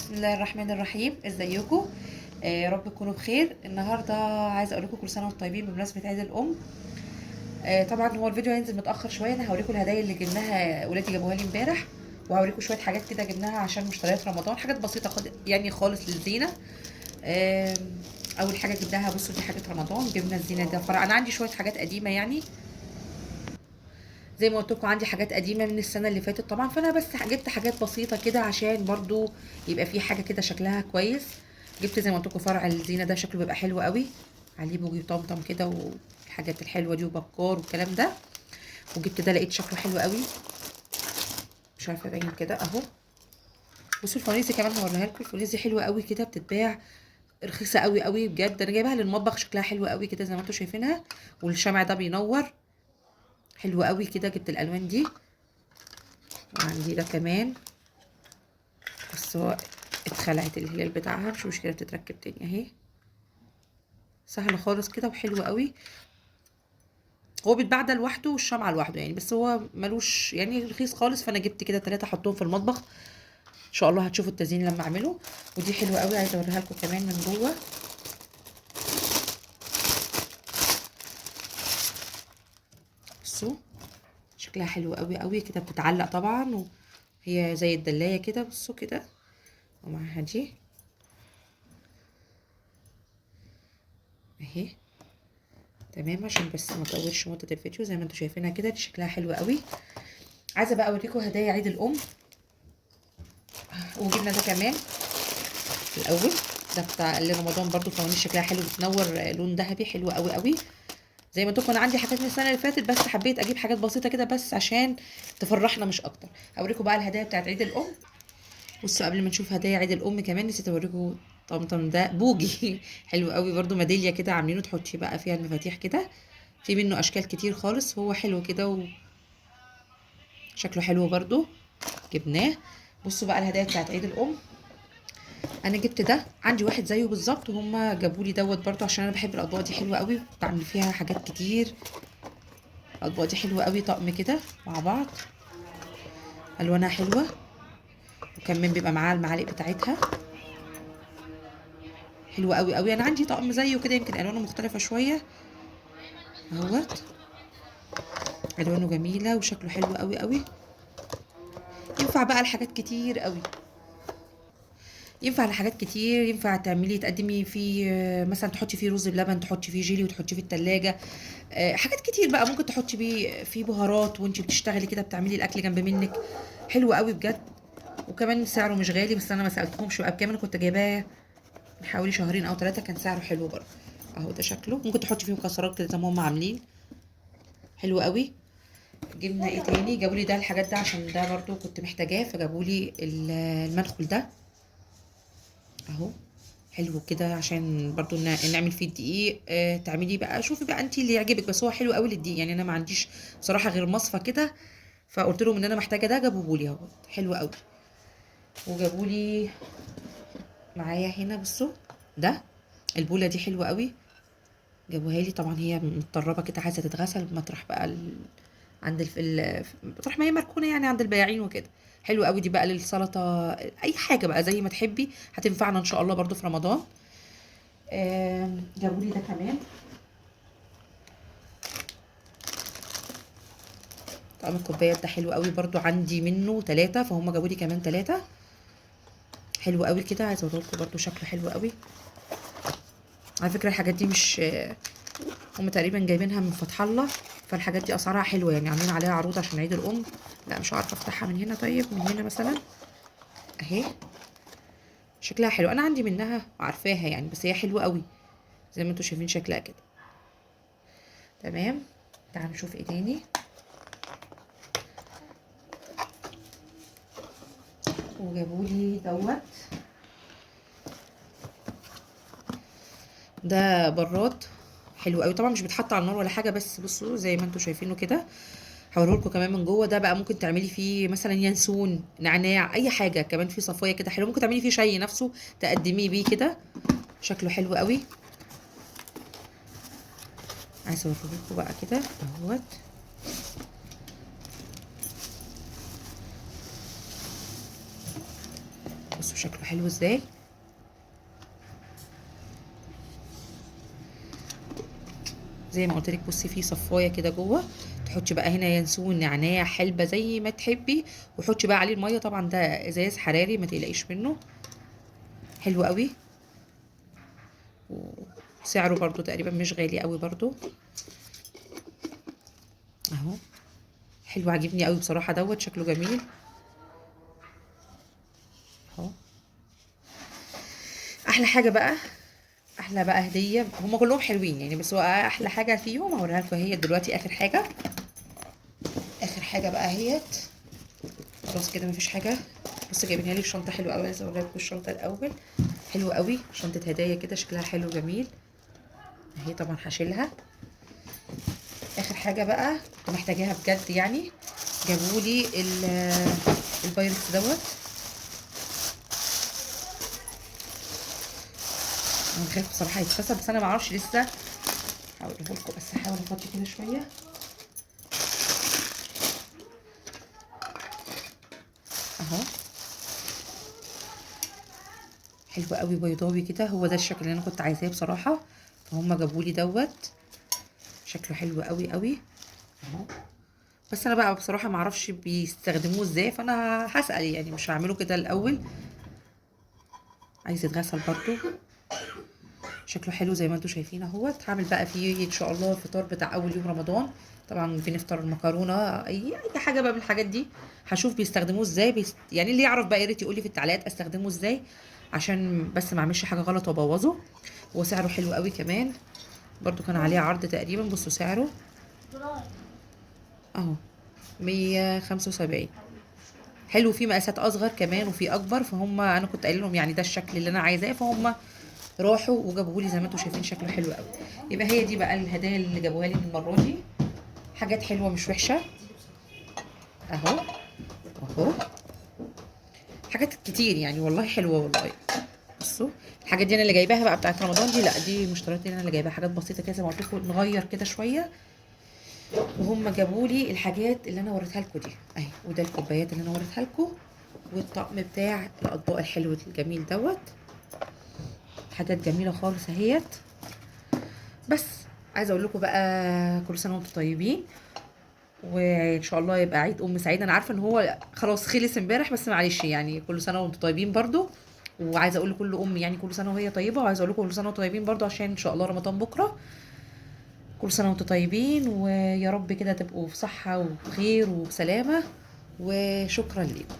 بسم الله الرحمن الرحيم. ازيكم؟ يا رب تكونوا بخير. النهارده عايزه اقول لكم كل سنه وانتم طيبين بمناسبه عيد الام. طبعا هو الفيديو هينزل متاخر شويه. انا هوريكم الهدايا اللي جبناها، ولادي جابوها لي امبارح، وهوريكم شويه حاجات كده جبناها عشان مشتريات رمضان، حاجات بسيطه يعني خالص للزينه. آه، اول حاجه جبناها، بصوا دي حاجه رمضان، جبنا الزينه ده فرع. انا عندي شويه حاجات قديمه يعني، زي ما قلت لكم عندي حاجات قديمه من السنه اللي فاتت طبعا، فانا بس جبت حاجات بسيطه كده عشان برضو يبقى في حاجه كده شكلها كويس. جبت زي ما قلت لكم فرع الزينه ده، شكله بيبقى حلو قوي، عليه بوجي وطمطم كده والحاجات الحلوه دي وبكار والكلام ده. وجبت ده لقيت شكله حلو قوي، مش عارفه ابين كده اهو. بصوا الفوانيس كمان هوريها لكم، الفوانيس دي حلوه قوي كده، بتتباع رخيصه قوي قوي بجد. انا جايبها للمطبخ، شكلها حلو قوي كده زي ما انتم شايفينها، والشمع ده بينور حلو قوي كده. جبت الالوان دي، وعندي ده كمان، بس هو اتخلعت الهلال بتاعها، مش مشكله بتتركب تاني اهي، سهله خالص كده وحلوه قوي. هو بيتباع ده لوحده والشمعة لوحده يعني، بس هو ملوش يعني رخيص خالص، فانا جبت كده 3 احطهم في المطبخ. ان شاء الله هتشوفوا التزيين لما اعمله. ودي حلوه قوي، عايزه اوريها لكم كمان من جوه. بصوا شكلها حلو قوي قوي كده، بتتعلق طبعا، وهي زي الدلايه كده. بصوا كده، ومعاها دي اهي. تمام، عشان بس ما اطولش مده الفيديو، زي ما انتم شايفينها كده، دي شكلها حلو قوي. عايزه بقى اوريكم هدايا عيد الام. وجبنا ده كمان الاول، ده بتاع رمضان برضو، فوانيس شكلها حلو، بتنور لون ذهبي حلو قوي قوي. زي ما تكون عندي حاجات من السنه اللي فاتت، بس حبيت اجيب حاجات بسيطه كده بس عشان تفرحنا مش اكتر. هوريكم بقى الهدايا بتاعت عيد الام. بصوا قبل ما نشوف هدايا عيد الام كمان، نسيت اوريكم طمطم ده بوجي حلو قوي برضو، ميداليه كده عاملينه تحطي بقى فيها المفاتيح كده، في منه اشكال كتير خالص، هو حلو كده وشكله حلو برضو، جبناه. بصوا بقى الهدايا بتاعت عيد الام. انا جبت ده، عندي واحد زيه بالظبط، وهم جابوا لي دوت برضو عشان انا بحب الاطباق دي حلوه قوي، بعمل فيها حاجات كتير. الاطباق دي حلوه قوي، طقم كده مع بعض، الوانها حلوه، وكمان بيبقى معاها المعالق بتاعتها حلوه قوي قوي. انا عندي طقم زيه كده، يمكن الوانه مختلفه شويه اهوت، الوانه جميله وشكله حلو قوي قوي. ينفع بقى لحاجات كتير قوي، ينفع لحاجات كتير، ينفع تعملي تقدمي فيه مثلا تحطي فيه رز بلبن، تحطي فيه جيلي وتحطي فيه التلاجة. حاجات كتير بقى، ممكن تحطي بيه فيه بهارات وانتي بتشتغلي كده، بتعملي الاكل جنب منك، حلو قوي بجد. وكمان سعره مش غالي، بس انا ما سالتهمش بقى بكام، انا كنت جايباه من حوالي شهرين او 3، كان سعره حلو برضه اهو. ده شكله ممكن تحطي فيه مكسرات كده زي ما هم عاملين، حلو قوي. جبنا ايه تاني؟ جابوا لي ده الحاجات ده عشان ده برضو كنت محتاجاه، فجابوا لي المدخل ده اهو، حلو كده عشان برضو نعمل فيه الدقيق. تعملي بقى، شوفي بقى انت اللي يعجبك، بس هو حلو قوي للدقيق يعني. انا ما عنديش بصراحه غير مصفى كده، فقلت لهم ان انا محتاجه ده، جابوه لي اهو، حلو قوي. وجابوا لي معايا هنا، بصوا ده البوله دي حلوه قوي، جابوها لي طبعا، هي متطربه كده، عايزه تتغسل مطرح بقى عند مطرح ما هي مركونه يعني عند البياعين وكده. حلو قوي دي بقى للسلطه، اي حاجه بقى زي ما تحبي، هتنفعنا ان شاء الله برضو في رمضان. جابوا لي ده كمان، طقم الكوبايات ده حلو قوي برضو، عندي منه 3، فهم جابوا لي كمان 3، حلو قوي كده. عايزه اقول لكم برضو شكله حلو قوي. على فكره الحاجات دي مش، هم تقريبا جايبينها من فتح الله، فالحاجات دي اسعارها حلوه يعني، عاملين عليها عروض عشان عيد الام. لا مش عارفه افتحها من هنا، طيب من هنا مثلا اهي، شكلها حلو، انا عندي منها وعارفاها يعني، بس هي حلوه قوي زي ما انتم شايفين شكلها كده. تمام، تعالوا نشوف ايه تاني. وجابوا لي دوت، ده براد حلو قوي طبعا، مش بيتحط على النار ولا حاجه، بس بصوا زي ما انتم شايفينه كده. هوريه لكم كمان من جوه، ده بقى ممكن تعملي فيه مثلا ينسون، نعناع، اي حاجه. كمان فيه صفايه كده حلو، ممكن تعملي فيه شاي نفسه تقدميه بيه كده، شكله حلو قوي. عايزه اوريه لكم بقى كده اهوت. بصوا بصوا شكله حلو ازاي. زي ما قلت لك بصي فيه صفايه كده جوه، تحطي بقى هنا ينسون، نعناع، حلبه، زي ما تحبي، وحطي بقى عليه الميه. طبعا ده ازاز حراري ما تقلقيش منه، حلو قوي. وسعره برضو تقريبا مش غالي قوي برضو اهو. حلو، عاجبني قوي بصراحه، دوت شكله جميل اهو. احلى حاجه بقى، احلى بقى هديه، هم كلهم حلوين يعني، بس هو احلى حاجه فيهم هوريها لكم هي دلوقتي. اخر حاجه، اخر حاجه بقى اهيت. خلاص كده مفيش حاجه. بص جايبينها لي في شنطه حلوه قوي، عايزه اوريها لكم الشنطه الاول. حلوه قوي، شنطه هدايا كده، شكلها حلو جميل اهي. طبعا هشيلها. اخر حاجه بقى كنت محتاجاها بجد يعني، جابولي البايركس دوت. انا خايف بصراحه يتكسر، بس انا معرفش لسه. هقوله لكم، بس هحاول افضي كده شويه اهو. حلو قوي، بيضاوي كده، هو ده الشكل اللي انا كنت عايزاه بصراحه. فهم جابولي دوت، شكله حلو قوي قوي اهو. بس انا بقى بصراحه معرفش بيستخدموه ازاي، فانا هسأل يعني، مش هعمله كده الاول. عايز يتغسل برضو، شكله حلو زي ما انتم شايفين اهوت. هعمل بقى فيه ان شاء الله الفطار بتاع اول يوم رمضان. طبعا بنفطر المكرونه، اي حاجه بقى من الحاجات دي. هشوف بيستخدموه ازاي، يعني اللي يعرف بقى يا ريت يقول لي في التعليقات استخدمه ازاي، عشان بس ما اعملش حاجه غلط وابوظه. هو سعره حلو قوي كمان، برضو كان عليه عرض تقريبا. بصوا سعره اهو، 175. حلو، في مقاسات اصغر كمان وفي اكبر، فهم انا كنت قايله لهم يعني ده الشكل اللي انا عايزاه، فهم راحوا وجابوه لي زي ما انتم شايفين، شكله حلو قوي. يبقى هي دي بقى الهدايا اللي جابوها لي من المره دي، حاجات حلوه مش وحشه اهو. اهو حاجات كتير يعني، والله حلوه والله. بصوا الحاجات دي انا اللي جايباها بقى بتاعت رمضان دي، لا دي مشتريات انا اللي جايباها، حاجات بسيطه كده زي ما قلت لكم، نغير كده شويه. وهم جابوا لي الحاجات اللي انا وريتها لكم دي اهي، وده الكوبايات اللي انا وريتها لكم، والطقم بتاع الاطباق الحلو الجميل دوت. حاجات جميله خالص اهيت. بس عايزه اقول لكم بقى كل سنه وانتم طيبين، وان شاء الله يبقى عيد سعيد. انا عارفه ان هو خلاص خلص امبارح، بس معلش يعني كل سنه وانتم طيبين برضو. وعايزه اقول لكل يعني كل سنه وهي طيبه، وعايزه اقول لكم كل سنه وانتم طيبين برضو، عشان ان شاء الله رمضان بكره. كل سنه وانتم طيبين، ويا رب كده تبقوا في صحه وبخير وبسلامه. وشكرا لكم.